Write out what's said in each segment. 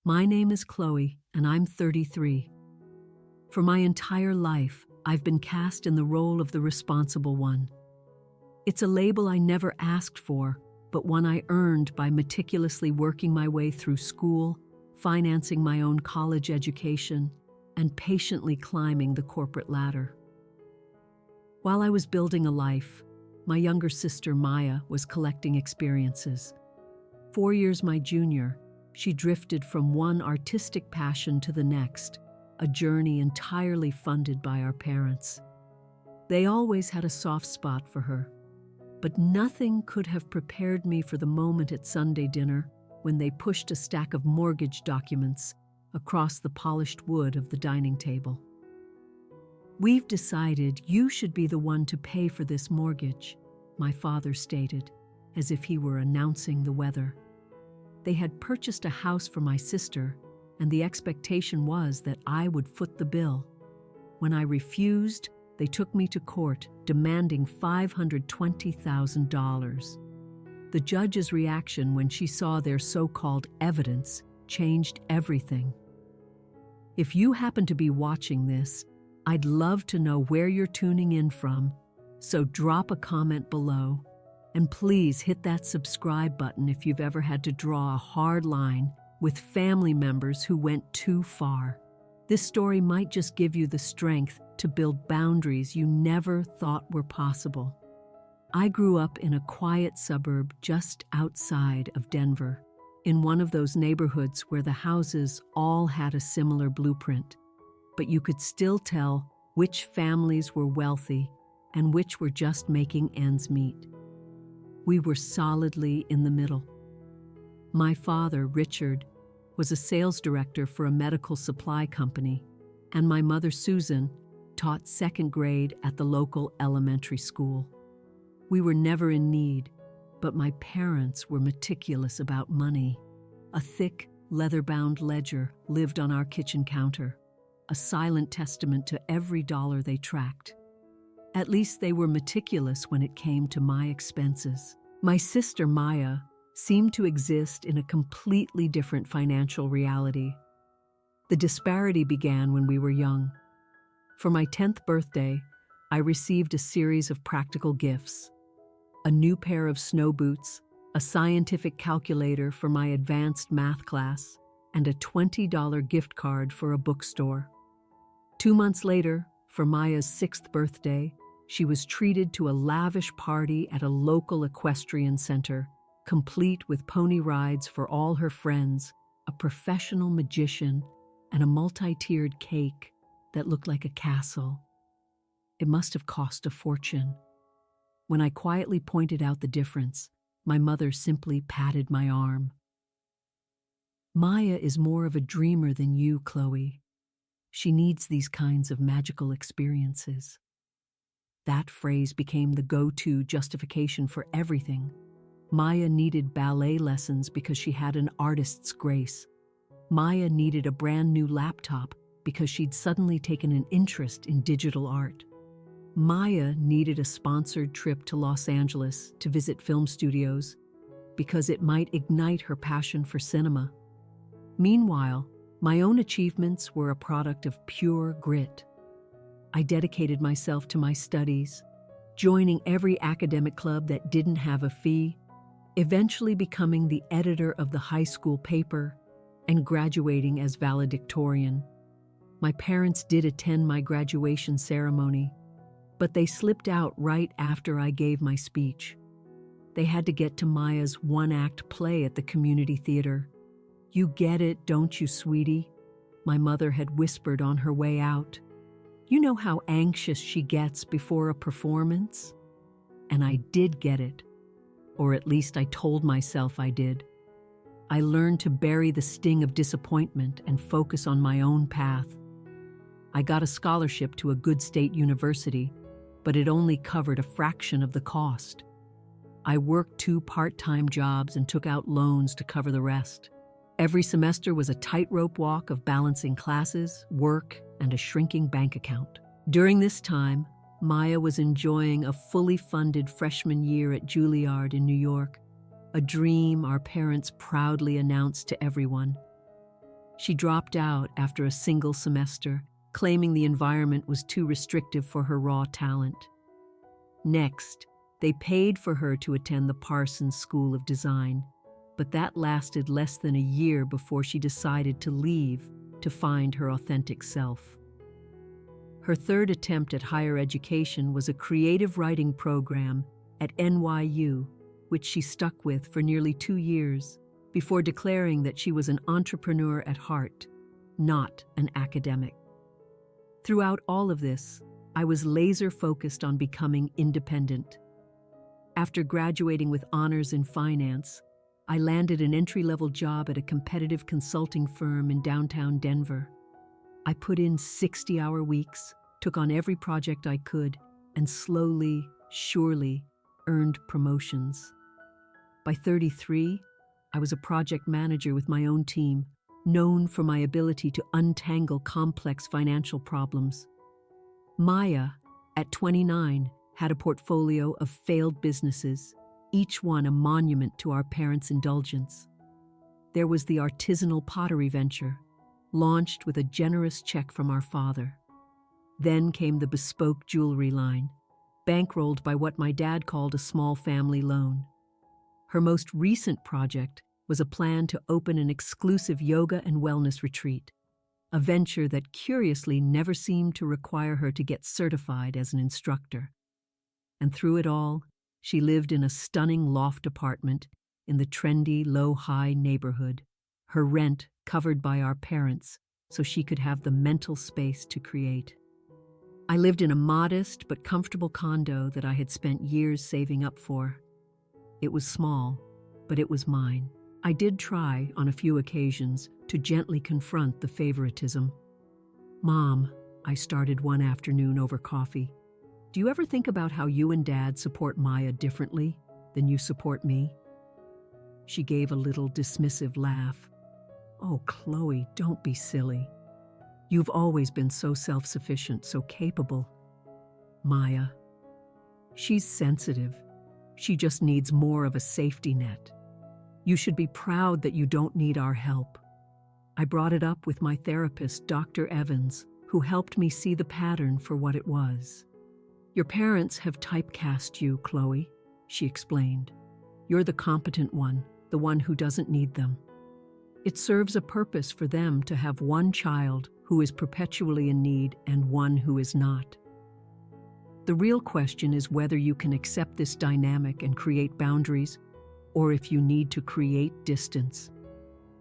My name is Chloe, and I'm 33. For my entire life, I've been cast in the role of the responsible one. It's a label I never asked for, but one I earned by meticulously working my way through school, financing my own college education, and patiently climbing the corporate ladder. While I was building a life, my younger sister Maya was collecting experiences. 4 years my junior, she drifted from one artistic passion to the next, a journey entirely funded by our parents. They always had a soft spot for her, but nothing could have prepared me for the moment at Sunday dinner when they pushed a stack of mortgage documents across the polished wood of the dining table. "We've decided you should be the one to pay for this mortgage," my father stated, as if he were announcing the weather. They had purchased a house for my sister, and the expectation was that I would foot the bill. When I refused, they took me to court, demanding $520,000. The judge's reaction when she saw their so-called evidence changed everything. If you happen to be watching this, I'd love to know where you're tuning in from, so drop a comment below. And please hit that subscribe button if you've ever had to draw a hard line with family members who went too far. This story might just give you the strength to build boundaries you never thought were possible. I grew up in a quiet suburb just outside of Denver, in one of those neighborhoods where the houses all had a similar blueprint, but you could still tell which families were wealthy and which were just making ends meet. We were solidly in the middle. My father, Richard, was a sales director for a medical supply company, and my mother, Susan, taught second grade at the local elementary school. We were never in need, but my parents were meticulous about money. A thick, leather-bound ledger lived on our kitchen counter, a silent testament to every dollar they tracked. At least they were meticulous when it came to my expenses. My sister Maya seemed to exist in a completely different financial reality. The disparity began when we were young. For my 10th birthday, I received a series of practical gifts: a new pair of snow boots, a scientific calculator for my advanced math class, and a $20 gift card for a bookstore. 2 months later, for Maya's 6th birthday, she was treated to a lavish party at a local equestrian center, complete with pony rides for all her friends, a professional magician, and a multi-tiered cake that looked like a castle. It must have cost a fortune. When I quietly pointed out the difference, my mother simply patted my arm. "Maya is more of a dreamer than you, Chloe. She needs these kinds of magical experiences." That phrase became the go-to justification for everything. Maya needed ballet lessons because she had an artist's grace. Maya needed a brand new laptop because she'd suddenly taken an interest in digital art. Maya needed a sponsored trip to Los Angeles to visit film studios because it might ignite her passion for cinema. Meanwhile, my own achievements were a product of pure grit. I dedicated myself to my studies, joining every academic club that didn't have a fee, eventually becoming the editor of the high school paper, and graduating as valedictorian. My parents did attend my graduation ceremony, but they slipped out right after I gave my speech. They had to get to Maya's one-act play at the community theater. "You get it, don't you, sweetie?" my mother had whispered on her way out. "You know how anxious she gets before a performance?" And I did get it, or at least I told myself I did. I learned to bury the sting of disappointment and focus on my own path. I got a scholarship to a good state university, but it only covered a fraction of the cost. I worked 2 part-time jobs and took out loans to cover the rest. Every semester was a tightrope walk of balancing classes, work, and a shrinking bank account. During this time, Maya was enjoying a fully funded freshman year at Juilliard in New York, a dream our parents proudly announced to everyone. She dropped out after a single semester, claiming the environment was too restrictive for her raw talent. Next, they paid for her to attend the Parsons School of Design, but that lasted less than a year before she decided to leave to find her authentic self. Her third attempt at higher education was a creative writing program at NYU, which she stuck with for nearly 2 years before declaring that she was an entrepreneur at heart, not an academic. Throughout all of this, I was laser-focused on becoming independent. After graduating with honors in finance, I landed an entry-level job at a competitive consulting firm in downtown Denver. I put in 60-hour weeks, took on every project I could, and slowly, surely, earned promotions. By 33, I was a project manager with my own team, known for my ability to untangle complex financial problems. Maya, at 29, had a portfolio of failed businesses, each one a monument to our parents' indulgence. There was the artisanal pottery venture, launched with a generous check from our father. Then came the bespoke jewelry line, bankrolled by what my dad called a small family loan. Her most recent project was a plan to open an exclusive yoga and wellness retreat, a venture that curiously never seemed to require her to get certified as an instructor. And through it all, she lived in a stunning loft apartment in the trendy low-high neighborhood, her rent covered by our parents so she could have the mental space to create. I lived in a modest but comfortable condo that I had spent years saving up for. It was small, but it was mine. I did try, on a few occasions, to gently confront the favoritism. "Mom," I started one afternoon over coffee, "do you ever think about how you and Dad support Maya differently than you support me?" She gave a little dismissive laugh. "Oh, Chloe, don't be silly. You've always been so self-sufficient, so capable." "Maya, she's sensitive. She just needs more of a safety net. You should be proud that you don't need our help." I brought it up with my therapist, Dr. Evans, who helped me see the pattern for what it was. "Your parents have typecast you, Chloe," she explained. "You're the competent one, the one who doesn't need them. It serves a purpose for them to have one child who is perpetually in need and one who is not. The real question is whether you can accept this dynamic and create boundaries, or if you need to create distance."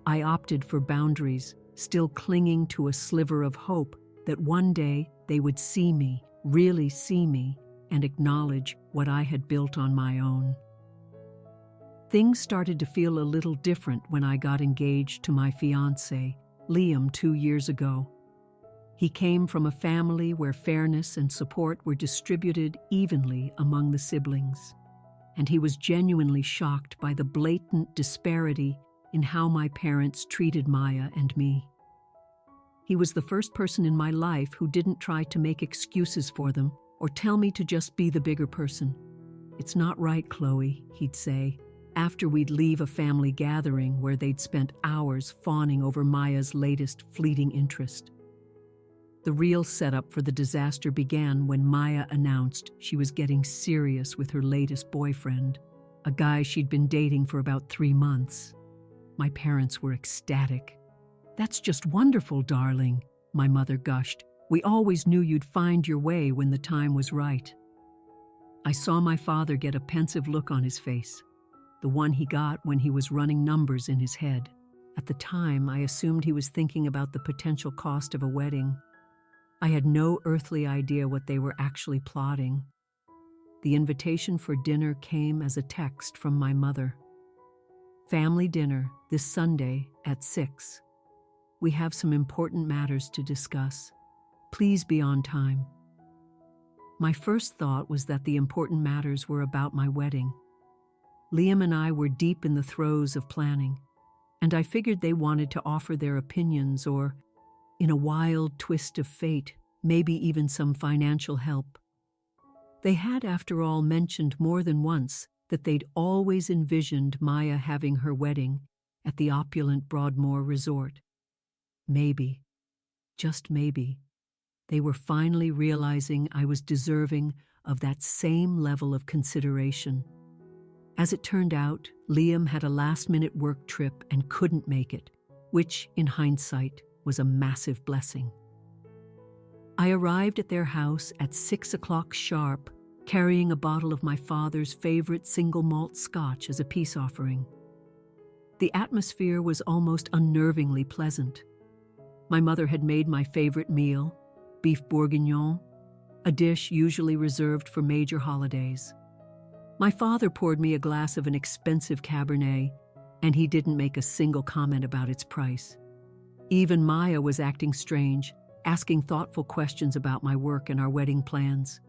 I opted for boundaries, still clinging to a sliver of hope that one day they would see me, really see me, and acknowledge what I had built on my own. Things started to feel a little different when I got engaged to my fiancé, Liam, 2 years ago. He came from a family where fairness and support were distributed evenly among the siblings, and he was genuinely shocked by the blatant disparity in how my parents treated Maya and me. He was the first person in my life who didn't try to make excuses for them or tell me to just be the bigger person. "It's not right, Chloe," he'd say, after we'd leave a family gathering where they'd spent hours fawning over Maya's latest fleeting interest. The real setup for the disaster began when Maya announced she was getting serious with her latest boyfriend, a guy she'd been dating for about 3 months. My parents were ecstatic. "That's just wonderful, darling," my mother gushed. "We always knew you'd find your way when the time was right." I saw my father get a pensive look on his face, the one he got when he was running numbers in his head. At the time, I assumed he was thinking about the potential cost of a wedding. I had no earthly idea what they were actually plotting. The invitation for dinner came as a text from my mother. "Family dinner this Sunday at 6. We have some important matters to discuss. Please be on time." My first thought was that the important matters were about my wedding. Liam and I were deep in the throes of planning, and I figured they wanted to offer their opinions or, in a wild twist of fate, maybe even some financial help. They had, after all, mentioned more than once that they'd always envisioned Maya having her wedding at the opulent Broadmoor Resort. maybe, just maybe, they were finally realizing I was deserving of that same level of consideration. As it turned out, Liam had a last-minute work trip and couldn't make it, which, in hindsight, was a massive blessing. I arrived at their house at 6 o'clock sharp, carrying a bottle of my father's favorite single malt scotch as a peace offering. The atmosphere was almost unnervingly pleasant. My mother had made my favorite meal, beef bourguignon, a dish usually reserved for major holidays. My father poured me a glass of an expensive Cabernet, and he didn't make a single comment about its price. Even Maya was acting strange, asking thoughtful questions about my work and our wedding plans.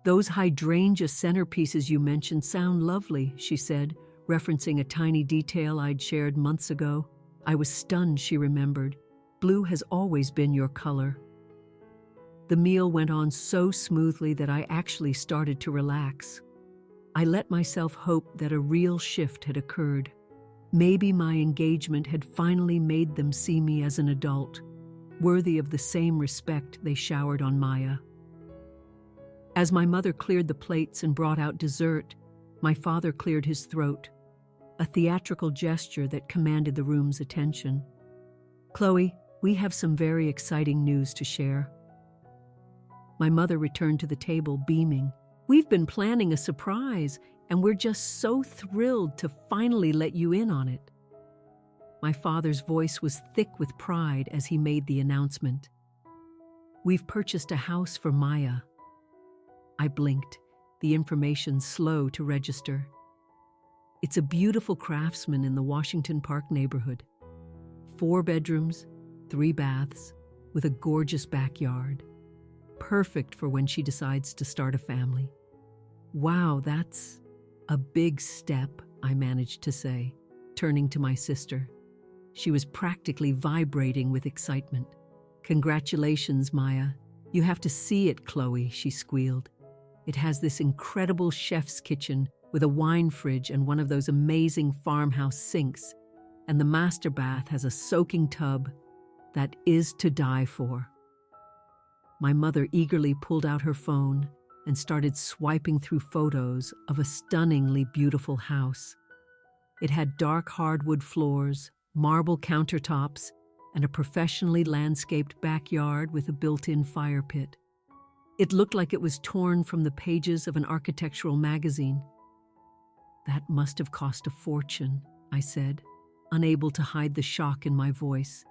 "Those hydrangea centerpieces you mentioned sound lovely," she said, referencing a tiny detail I'd shared months ago. I was stunned, she remembered. "Blue has always been your color." The meal went on so smoothly that I actually started to relax. I let myself hope that a real shift had occurred. Maybe my engagement had finally made them see me as an adult, worthy of the same respect they showered on Maya. As my mother cleared the plates and brought out dessert, my father cleared his throat, a theatrical gesture that commanded the room's attention. "Chloe, we have some very exciting news to share." My mother returned to the table, beaming. "We've been planning a surprise, and we're just so thrilled to finally let you in on it." My father's voice was thick with pride as he made the announcement. "We've purchased a house for Maya." I blinked, the information slow to register. "It's a beautiful Craftsman in the Washington Park neighborhood. 4 bedrooms, 3 baths, with a gorgeous backyard. Perfect for when she decides to start a family." "Wow, that's a big step," I managed to say, turning to my sister. She was practically vibrating with excitement. "Congratulations, Maya. You have to see it, Chloe," she squealed. "It has this incredible chef's kitchen with a wine fridge and one of those amazing farmhouse sinks, and the master bath has a soaking tub that is to die for." My mother eagerly pulled out her phone and started swiping through photos of a stunningly beautiful house. It had dark hardwood floors, marble countertops, and a professionally landscaped backyard with a built-in fire pit. It looked like it was torn from the pages of an architectural magazine. "That must have cost a fortune," I said, unable to hide the shock in my voice.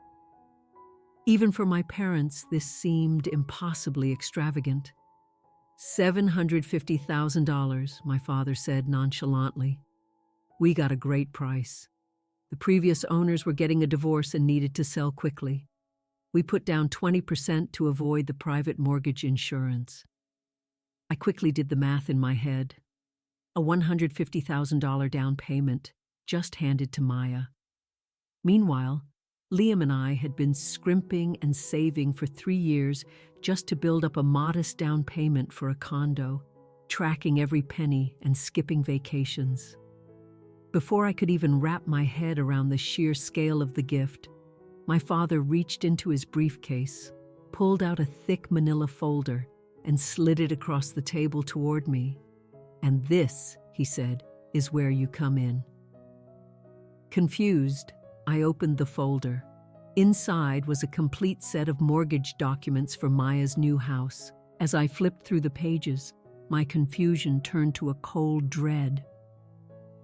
Even for my parents, this seemed impossibly extravagant. $750,000, my father said nonchalantly. "We got a great price. The previous owners were getting a divorce and needed to sell quickly. We put down 20% to avoid the private mortgage insurance." I quickly did the math in my head. A $150,000 down payment, just handed to Maya. Meanwhile, Liam and I had been scrimping and saving for 3 years just to build up a modest down payment for a condo, tracking every penny and skipping vacations. Before I could even wrap my head around the sheer scale of the gift, my father reached into his briefcase, pulled out a thick manila folder, and slid it across the table toward me. "And this," he said, "is where you come in." Confused, I opened the folder. Inside was a complete set of mortgage documents for Maya's new house. As I flipped through the pages, my confusion turned to a cold dread.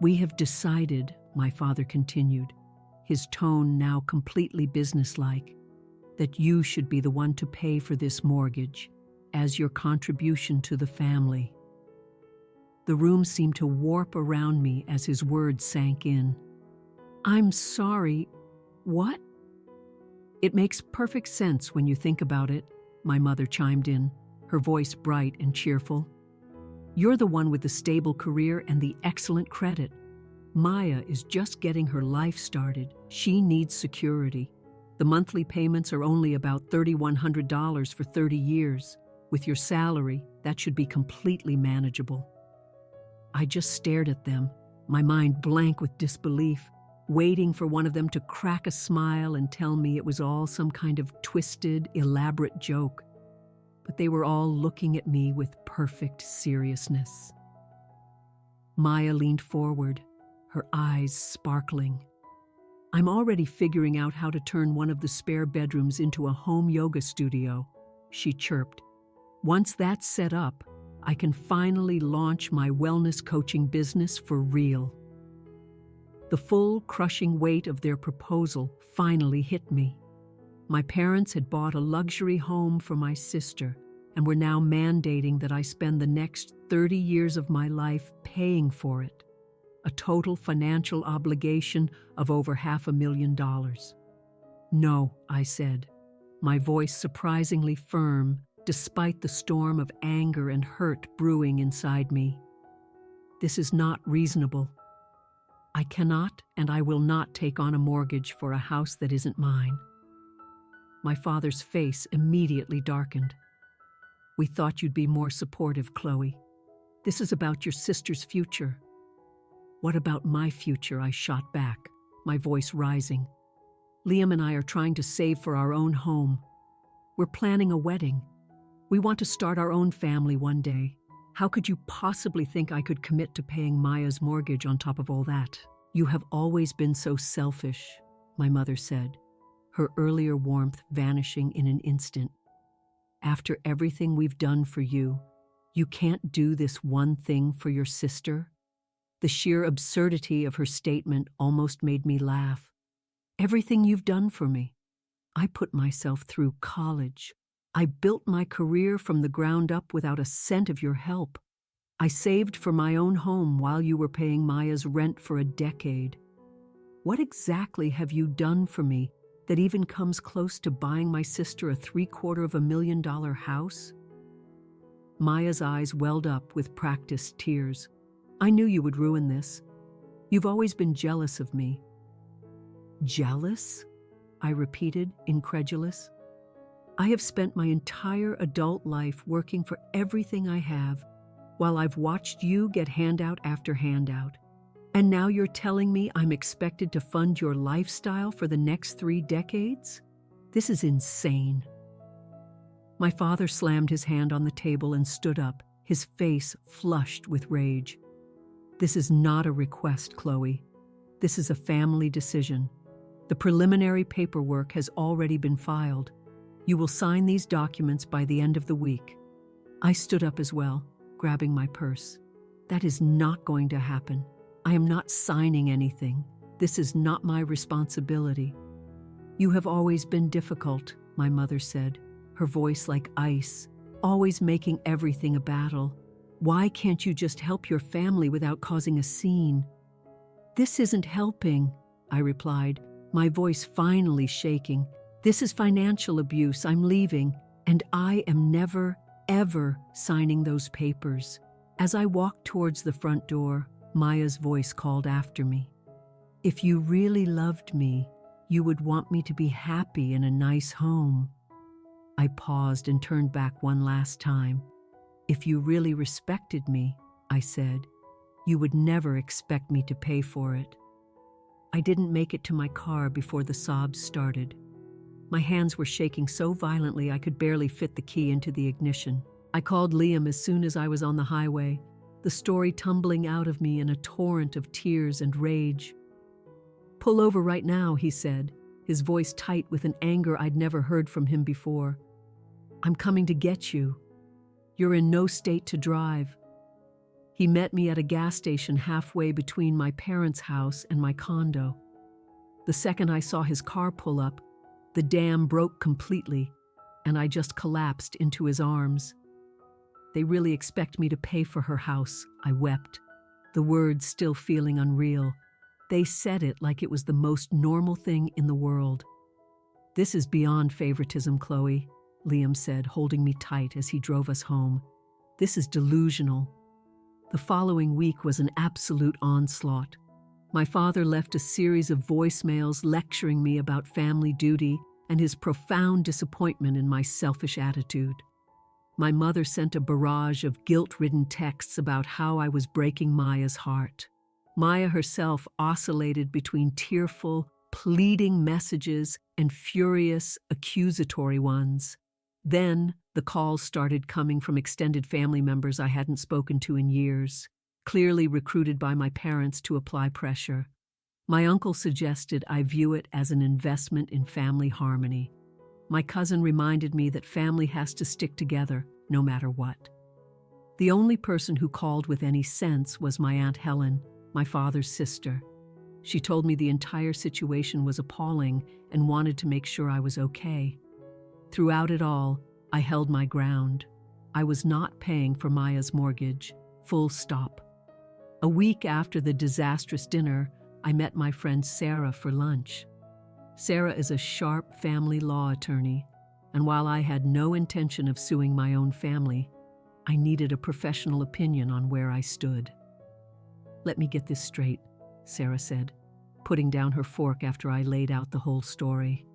"We have decided," my father continued, his tone now completely businesslike, "that you should be the one to pay for this mortgage as your contribution to the family." The room seemed to warp around me as his words sank in. "I'm sorry, what?" "It makes perfect sense when you think about it," my mother chimed in, her voice bright and cheerful. "You're the one with the stable career and the excellent credit. Maya is just getting her life started. She needs security. The monthly payments are only about $3,100 for 30 years. With your salary, that should be completely manageable." I just stared at them, my mind blank with disbelief. waiting for one of them to crack a smile and tell me it was all some kind of twisted, elaborate joke. But they were all looking at me with perfect seriousness. Maya leaned forward, her eyes sparkling. "I'm already figuring out how to turn one of the spare bedrooms into a home yoga studio," she chirped. "Once that's set up, I can finally launch my wellness coaching business for real." The full, crushing weight of their proposal finally hit me. My parents had bought a luxury home for my sister and were now mandating that I spend the next 30 years of my life paying for it, a total financial obligation of over $500,000. "No," I said, my voice surprisingly firm despite the storm of anger and hurt brewing inside me. "This is not reasonable. I cannot and I will not take on a mortgage for a house that isn't mine." My father's face immediately darkened. "We thought you'd be more supportive, Chloe. This is about your sister's future." "What about my future?" I shot back, my voice rising. "Liam and I are trying to save for our own home. We're planning a wedding. We want to start our own family one day. How could you possibly think I could commit to paying Maya's mortgage on top of all that?" "You have always been so selfish," my mother said, her earlier warmth vanishing in an instant. "After everything we've done for you, you can't do this one thing for your sister?" The sheer absurdity of her statement almost made me laugh. "Everything you've done for me. I put myself through college. I built my career from the ground up without a cent of your help. I saved for my own home while you were paying Maya's rent for a decade. What exactly have you done for me that even comes close to buying my sister a $750,000 house?" Maya's eyes welled up with practiced tears. "I knew you would ruin this. You've always been jealous of me." "Jealous?" I repeated, incredulous. "I have spent my entire adult life working for everything I have, while I've watched you get handout after handout. And now you're telling me I'm expected to fund your lifestyle for the next 3 decades? This is insane." My father slammed his hand on the table and stood up, his face flushed with rage. "This is not a request, Chloe. This is a family decision. The preliminary paperwork has already been filed. You will sign these documents by the end of the week." I stood up as well, grabbing my purse. "That is not going to happen. I am not signing anything. This is not my responsibility." "You have always been difficult," my mother said, her voice like ice, "always making everything a battle. Why can't you just help your family without causing a scene?" "This isn't helping," I replied, my voice finally shaking. "This is financial abuse. I'm leaving, and I am never, ever signing those papers." As I walked towards the front door, Maya's voice called after me. "If you really loved me, you would want me to be happy in a nice home." I paused and turned back one last time. "If you really respected me," I said, "you would never expect me to pay for it." I didn't make it to my car before the sobs started. My hands were shaking so violently I could barely fit the key into the ignition. I called Liam as soon as I was on the highway, the story tumbling out of me in a torrent of tears and rage. "Pull over right now," he said, his voice tight with an anger I'd never heard from him before. "I'm coming to get you. You're in no state to drive." He met me at a gas station halfway between my parents' house and my condo. The second I saw his car pull up, the dam broke completely, and I just collapsed into his arms. "They really expect me to pay for her house," I wept, the words still feeling unreal. They said it like it was the most normal thing in the world. "This is beyond favoritism, Chloe," Liam said, holding me tight as he drove us home. "This is delusional." The following week was an absolute onslaught. My father left a series of voicemails lecturing me about family duty and his profound disappointment in my selfish attitude. My mother sent a barrage of guilt-ridden texts about how I was breaking Maya's heart. Maya herself oscillated between tearful, pleading messages and furious, accusatory ones. Then, the calls started coming from extended family members I hadn't spoken to in years, clearly recruited by my parents to apply pressure. My uncle suggested I view it as an investment in family harmony. My cousin reminded me that family has to stick together, no matter what. The only person who called with any sense was my Aunt Helen, my father's sister. She told me the entire situation was appalling and wanted to make sure I was okay. Throughout it all, I held my ground. I was not paying for Maya's mortgage. Full stop. A week after the disastrous dinner, I met my friend Sarah for lunch. Sarah is a sharp family law attorney, and while I had no intention of suing my own family, I needed a professional opinion on where I stood. "Let me get this straight," Sarah said, putting down her fork after I laid out the whole story.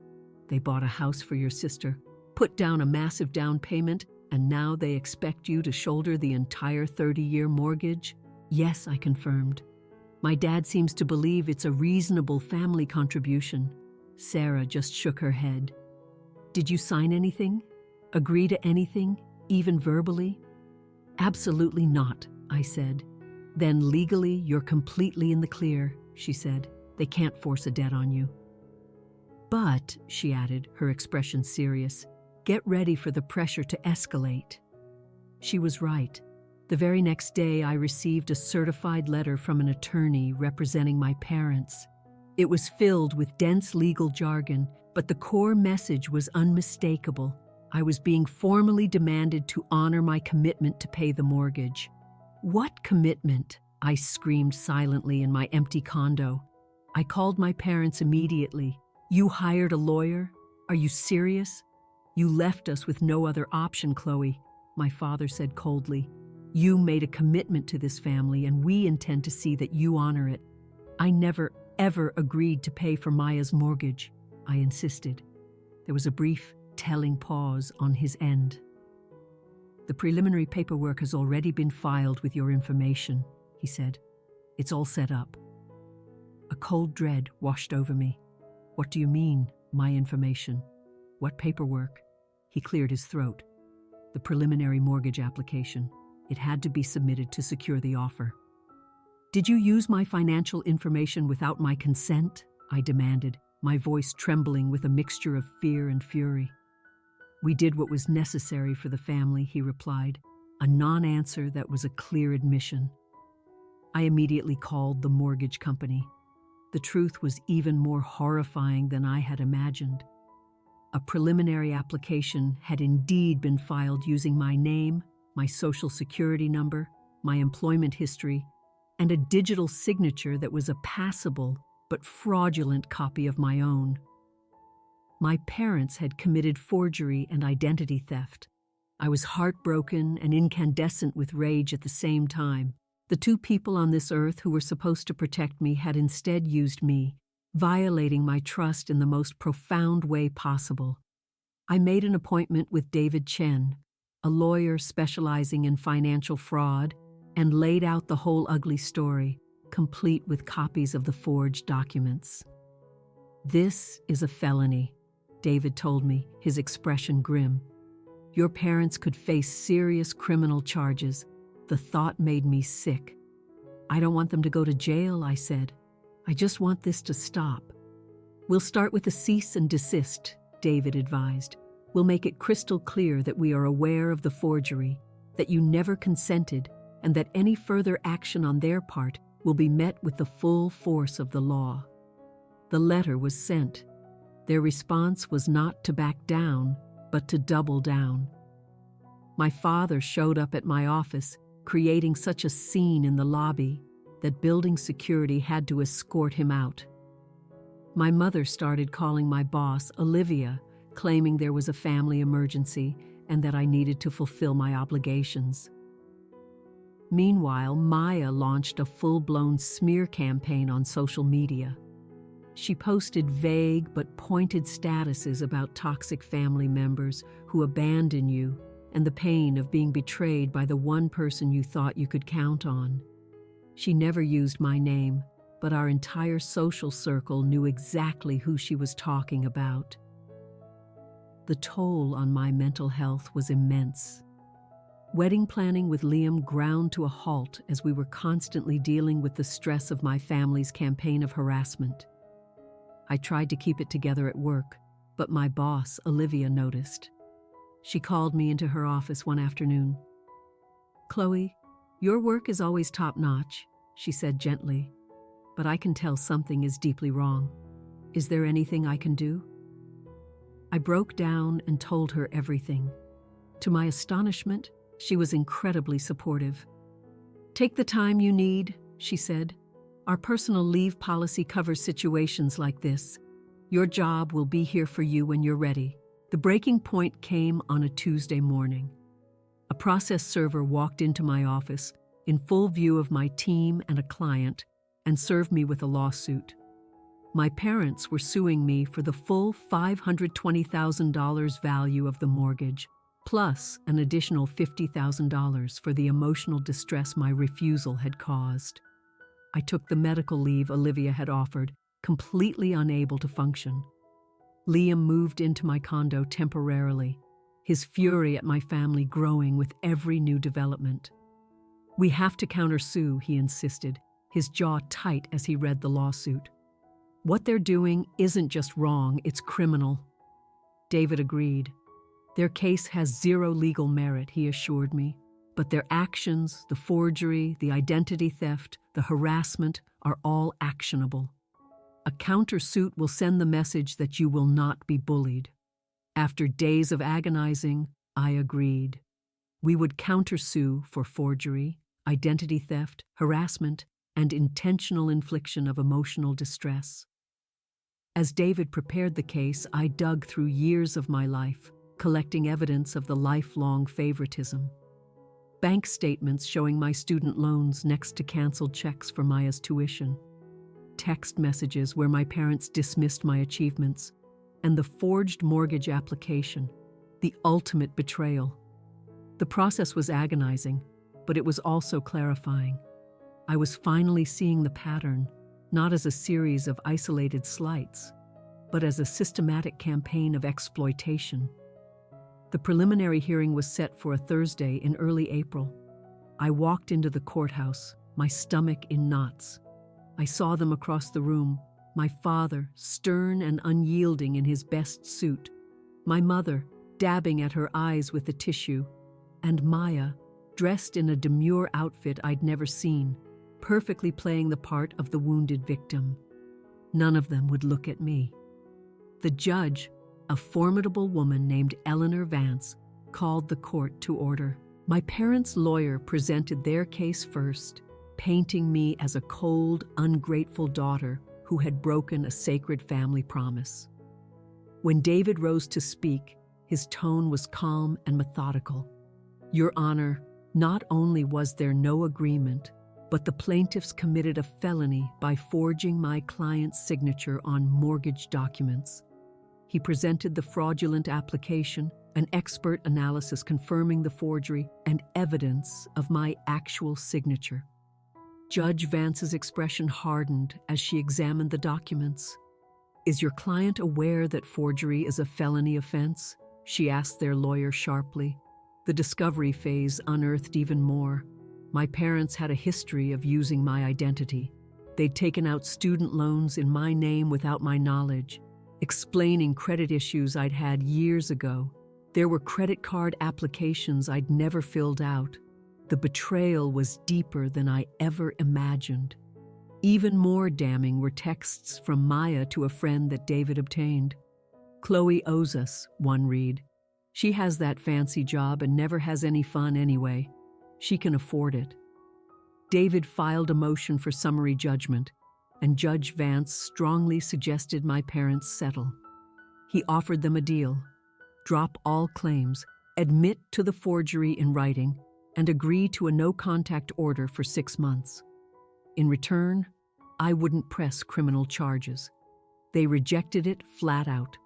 "They bought a house for your sister, put down a massive down payment, and now they expect you to shoulder the entire 30-year mortgage?" "Yes," I confirmed. "My dad seems to believe it's a reasonable family contribution." Sarah just shook her head. "Did you sign anything? Agree to anything, even verbally?" "Absolutely not," I said. "Then legally, you're completely in the clear," she said. "They can't force a debt on you." "But," she added, her expression serious, "get ready for the pressure to escalate." She was right. The very next day, I received a certified letter from an attorney representing my parents. It was filled with dense legal jargon, but the core message was unmistakable. I was being formally demanded to honor my commitment to pay the mortgage. "What commitment?" I screamed silently in my empty condo. I called my parents immediately. "You hired a lawyer? Are you serious?" "You left us with no other option, Chloe," my father said coldly. "You made a commitment to this family, and we intend to see that you honor it." "I never, ever agreed to pay for Maya's mortgage," I insisted. There was a brief, telling pause on his end. "The preliminary paperwork has already been filed with your information," he said. "It's all set up." A cold dread washed over me. "What do you mean, my information? What paperwork?" He cleared his throat. "The preliminary mortgage application. It had to be submitted to secure the offer." "Did you use my financial information without my consent?" I demanded, my voice trembling with a mixture of fear and fury. "We did what was necessary for the family," he replied, a non-answer that was a clear admission. I immediately called the mortgage company. The truth was even more horrifying than I had imagined. A preliminary application had indeed been filed using my name, my social security number, my employment history, and a digital signature that was a passable but fraudulent copy of my own. My parents had committed forgery and identity theft. I was heartbroken and incandescent with rage at the same time. The two people on this earth who were supposed to protect me had instead used me, violating my trust in the most profound way possible. I made an appointment with David Chen, a lawyer specializing in financial fraud, and laid out the whole ugly story, complete with copies of the forged documents. "This is a felony," David told me, his expression grim. "Your parents could face serious criminal charges." The thought made me sick. "I don't want them to go to jail," I said. "I just want this to stop." "We'll start with a cease and desist," David advised. "We'll make it crystal clear that we are aware of the forgery, that you never consented, and that any further action on their part will be met with the full force of the law." The letter was sent. Their response was not to back down, but to double down. My father showed up at my office, creating such a scene in the lobby that building security had to escort him out. My mother started calling my boss, Olivia, claiming there was a family emergency and that I needed to fulfill my obligations. Meanwhile, Maya launched a full-blown smear campaign on social media. She posted vague but pointed statuses about toxic family members who abandon you and the pain of being betrayed by the one person you thought you could count on. She never used my name, but our entire social circle knew exactly who she was talking about. The toll on my mental health was immense. Wedding planning with Liam ground to a halt as we were constantly dealing with the stress of my family's campaign of harassment. I tried to keep it together at work, but my boss, Olivia, noticed. She called me into her office one afternoon. "Chloe, your work is always top-notch," she said gently, "but I can tell something is deeply wrong. Is there anything I can do?" I broke down and told her everything. To my astonishment, she was incredibly supportive. "Take the time you need," she said. "Our personal leave policy covers situations like this. Your job will be here for you when you're ready." The breaking point came on a Tuesday morning. A process server walked into my office in full view of my team and a client and served me with a lawsuit. My parents were suing me for the full $520,000 value of the mortgage, plus an additional $50,000 for the emotional distress my refusal had caused. I took the medical leave Olivia had offered, completely unable to function. Liam moved into my condo temporarily, his fury at my family growing with every new development. "We have to countersue," he insisted, his jaw tight as he read the lawsuit. "What they're doing isn't just wrong, it's criminal." David agreed. "Their case has zero legal merit," he assured me, "but their actions, the forgery, the identity theft, the harassment, are all actionable. A countersuit will send the message that you will not be bullied." After days of agonizing, I agreed. We would countersue for forgery, identity theft, harassment, and intentional infliction of emotional distress. As David prepared the case, I dug through years of my life, collecting evidence of the lifelong favoritism. Bank statements showing my student loans next to canceled checks for Maya's tuition. Text messages where my parents dismissed my achievements, and the forged mortgage application, the ultimate betrayal. The process was agonizing, but it was also clarifying. I was finally seeing the pattern, not as a series of isolated slights, but as a systematic campaign of exploitation. The preliminary hearing was set for a Thursday in early April. I walked into the courthouse, my stomach in knots. I saw them across the room, my father, stern and unyielding in his best suit, my mother, dabbing at her eyes with the tissue, and Maya, dressed in a demure outfit I'd never seen, perfectly playing the part of the wounded victim. None of them would look at me. The judge, a formidable woman named Eleanor Vance, called the court to order. My parents' lawyer presented their case first, painting me as a cold, ungrateful daughter who had broken a sacred family promise. When David rose to speak, his tone was calm and methodical. "Your Honor, not only was there no agreement, but the plaintiffs committed a felony by forging my client's signature on mortgage documents." He presented the fraudulent application, an expert analysis confirming the forgery, and evidence of my actual signature. Judge Vance's expression hardened as she examined the documents. "Is your client aware that forgery is a felony offense?" she asked their lawyer sharply. The discovery phase unearthed even more. My parents had a history of using my identity. They'd taken out student loans in my name without my knowledge, explaining credit issues I'd had years ago. There were credit card applications I'd never filled out. The betrayal was deeper than I ever imagined. Even more damning were texts from Maya to a friend that David obtained. "Chloe owes us," one read. "She has that fancy job and never has any fun anyway. She can afford it." David filed a motion for summary judgment, and Judge Vance strongly suggested my parents settle. He offered them a deal: drop all claims, admit to the forgery in writing, and agree to a no-contact order for 6 months. In return, I wouldn't press criminal charges. They rejected it flat out.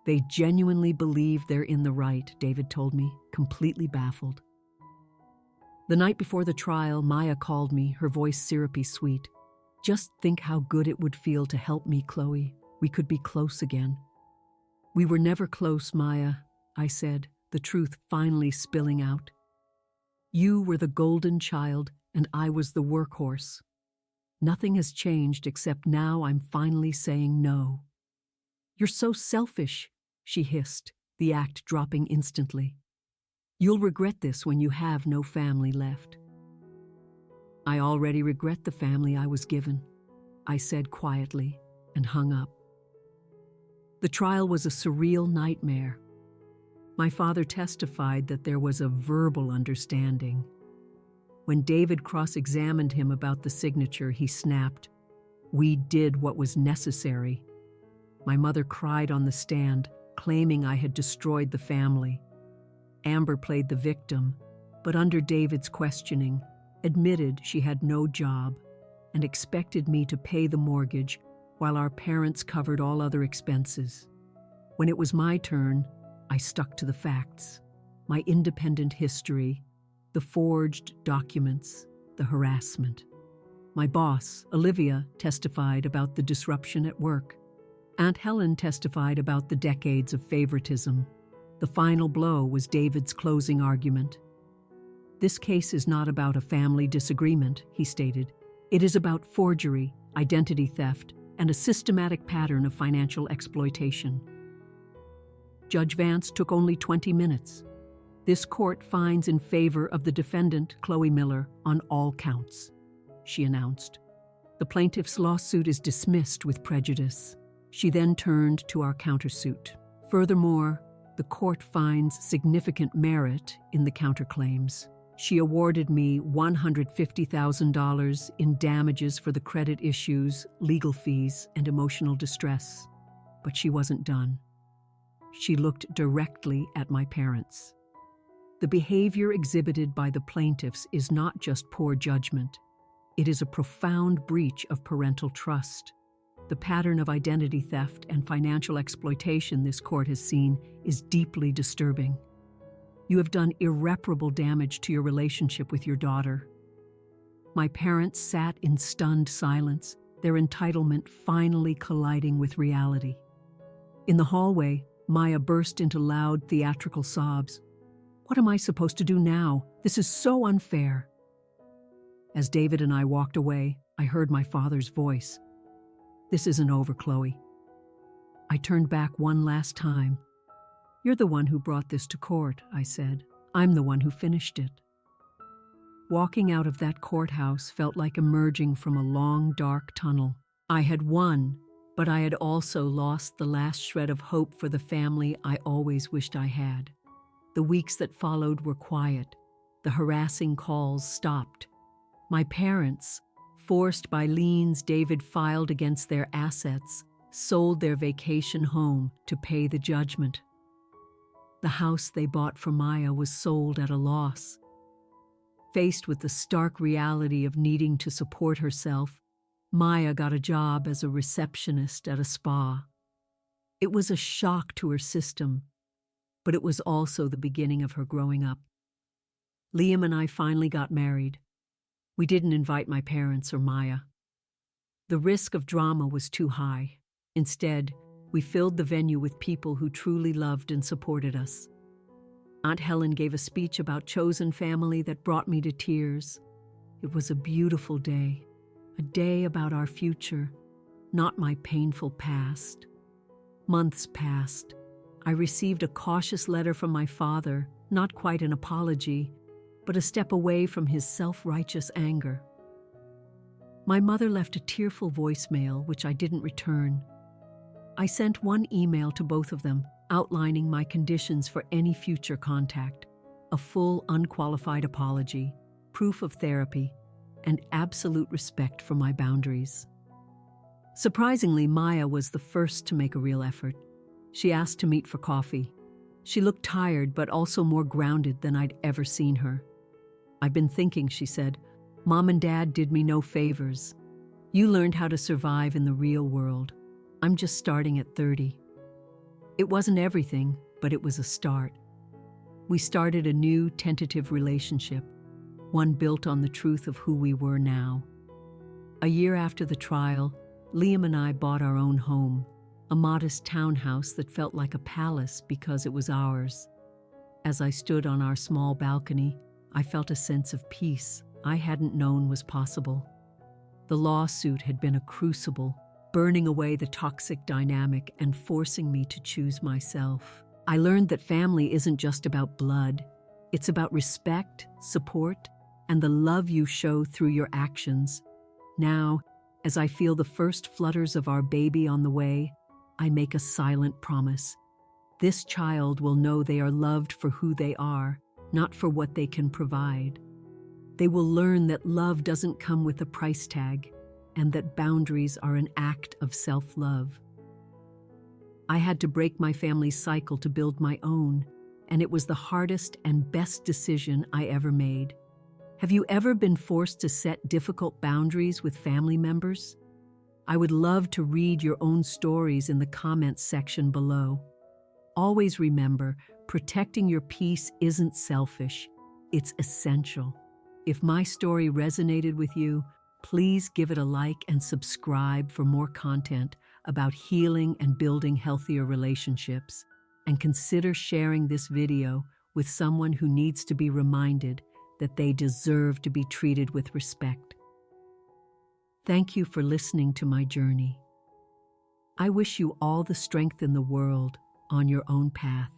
They genuinely believe they're in the right, David told me, completely baffled. The night before the trial, Maya called me, her voice syrupy sweet. "Just think how good it would feel to help me, Chloe. We could be close again." "We were never close, Maya," I said, the truth finally spilling out. "You were the golden child, and I was the workhorse. Nothing has changed except now I'm finally saying no." "You're so selfish," she hissed, the act dropping instantly. "You'll regret this when you have no family left." "I already regret the family I was given," I said quietly, and hung up. The trial was a surreal nightmare. My father testified that there was a verbal understanding. When David cross-examined him about the signature, he snapped, "We did what was necessary." My mother cried on the stand, claiming I had destroyed the family. Amber played the victim, but under David's questioning, admitted she had no job and expected me to pay the mortgage while our parents covered all other expenses. When it was my turn, I stuck to the facts, my independent history, the forged documents, the harassment. My boss, Olivia, testified about the disruption at work. Aunt Helen testified about the decades of favoritism. The final blow was David's closing argument. "This case is not about a family disagreement," he stated. "It is about forgery, identity theft, and a systematic pattern of financial exploitation." Judge Vance took only 20 minutes. "This court finds in favor of the defendant, Chloe Miller, on all counts," she announced. "The plaintiff's lawsuit is dismissed with prejudice." She then turned to our countersuit. "Furthermore, the court finds significant merit in the counterclaims." She awarded me $150,000 in damages for the credit issues, legal fees, and emotional distress. But she wasn't done. She looked directly at my parents. "The behavior exhibited by the plaintiffs is not just poor judgment. It is a profound breach of parental trust. The pattern of identity theft and financial exploitation this court has seen is deeply disturbing. You have done irreparable damage to your relationship with your daughter." My parents sat in stunned silence, their entitlement finally colliding with reality. In the hallway, Maya burst into loud theatrical sobs. "What am I supposed to do now? This is so unfair." As David and I walked away, I heard my father's voice. "This isn't over, Chloe." I turned back one last time. "You're the one who brought this to court," I said. "I'm the one who finished it." Walking out of that courthouse felt like emerging from a long, dark tunnel. I had won, but I had also lost the last shred of hope for the family I always wished I had. The weeks that followed were quiet. The harassing calls stopped. My parents, forced by liens David filed against their assets, sold their vacation home to pay the judgment. The house they bought for Maya was sold at a loss. Faced with the stark reality of needing to support herself, Maya got a job as a receptionist at a spa. It was a shock to her system, but it was also the beginning of her growing up. Liam and I finally got married. We didn't invite my parents or Maya. The risk of drama was too high. Instead, we filled the venue with people who truly loved and supported us. Aunt Helen gave a speech about chosen family that brought me to tears. It was a beautiful day, a day about our future, not my painful past. Months passed. I received a cautious letter from my father, not quite an apology, but a step away from his self-righteous anger. My mother left a tearful voicemail, which I didn't return. I sent one email to both of them, outlining my conditions for any future contact, a full, unqualified apology, proof of therapy, and absolute respect for my boundaries. Surprisingly, Maya was the first to make a real effort. She asked to meet for coffee. She looked tired, but also more grounded than I'd ever seen her. "I've been thinking," she said. "Mom and Dad did me no favors. You learned how to survive in the real world. I'm just starting at 30. It wasn't everything, but it was a start. We started a new, tentative relationship. one built on the truth of who we were now. A year after the trial, Liam and I bought our own home, a modest townhouse that felt like a palace because it was ours. As I stood on our small balcony, I felt a sense of peace I hadn't known was possible. The lawsuit had been a crucible, burning away the toxic dynamic and forcing me to choose myself. I learned that family isn't just about blood. It's about respect, support, and the love you show through your actions. Now, as I feel the first flutters of our baby on the way, I make a silent promise. This child will know they are loved for who they are, not for what they can provide. They will learn that love doesn't come with a price tag, and that boundaries are an act of self-love. I had to break my family's cycle to build my own, and it was the hardest and best decision I ever made. Have you ever been forced to set difficult boundaries with family members? I would love to read your own stories in the comments section below. Always remember, protecting your peace isn't selfish, it's essential. If my story resonated with you, please give it a like and subscribe for more content about healing and building healthier relationships. And consider sharing this video with someone who needs to be reminded that they deserve to be treated with respect. Thank you for listening to my journey. I wish you all the strength in the world on your own path.